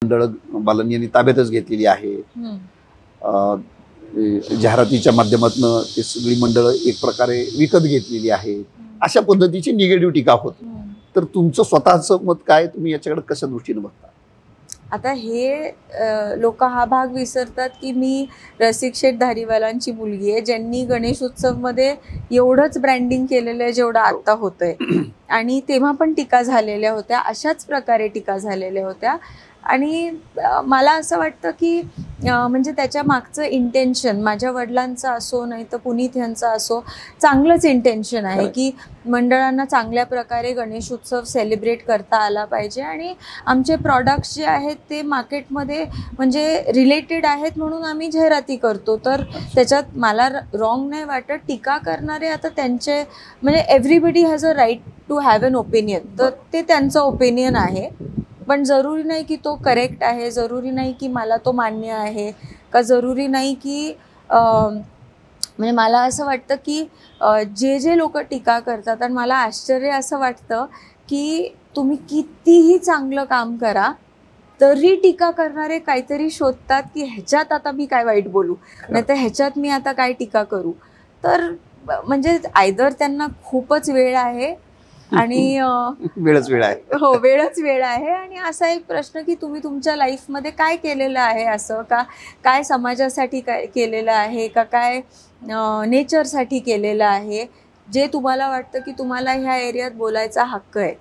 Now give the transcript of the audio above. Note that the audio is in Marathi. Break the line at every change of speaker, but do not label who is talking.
मंडळ बालन यांनी ताब्यातच घेतलेली आहे. जाहिरातीच्या माध्यमातून ती सगळी मंडळ एक प्रकारे विकत घेतलेली आहे. अशा पद्धतीची निगेटिव्ह टीका होते. तर तुमचं स्वतःचं मत काय, तुम्ही याच्याकडे कशा दृष्टीने बघता?
आता हे लोक हा भाग विसरतात की मी रसिक शेठ धारीवालांची मुलगी आहे, ज्यांनी गणेश उत्सव मध्ये एवढंच ब्रँडिंग केलेलं आहे जेवढं आता होतंय. आणि तेव्हा पण टीका झालेल्या होत्या, अशाच प्रकारे टीका झालेल्या होत्या. आणि मला असं वाटतं की म्हणजे त्याच्या मागचं इंटेन्शन माझ्या वडिलांचं असो नाही तर पुनीत यांचं असो, चांगलंच इंटेन्शन आहे की मंडळांना चांगल्या प्रकारे गणेश उत्सव सेलिब्रेट करता आला पाहिजे. आणि आमचे प्रॉडक्ट्स जे आहेत ते मार्केटमध्ये म्हणजे रिलेटेड आहेत म्हणून आम्ही जाहिराती करतो. तर त्याच्यात मला रॉंग नाही वाटत. टीका करणारे आता त्यांचे म्हणजे everybody has a right to have an opinion, तर ते त्यांचं ओपिनियन आहे. पण जरुरी नाही की तो करेक्ट आहे, जरुरी नाही की मला तो मान्य आहे, का जरुरी नाही की म्हणजे मला असं वाटतं की जे लोक टीका करतात, आणि मला आश्चर्य असं वाटतं की तुम्ही कितीही चांगलं काम करा तरी टीका करणारे काहीतरी शोधतात की ह्याच्यात आता मी काय वाईट बोलू, नाही तर ह्याच्यात मी आता काय टीका करू. तर म्हणजे आयदर त्यांना खूपच वेळ आहे आणि
वेळच वेळ आहे.
हो, वेळच वेळ आहे. आणि असा एक प्रश्न की तुम्ही तुमच्या लाईफमध्ये काय केलेलं आहे, असं का काय समाजासाठी काय केलेलं आहे, का काय नेचरसाठी केलेलं आहे, जे तुम्हाला वाटतं की तुम्हाला ह्या एरियात बोलायचा हक्क आहे.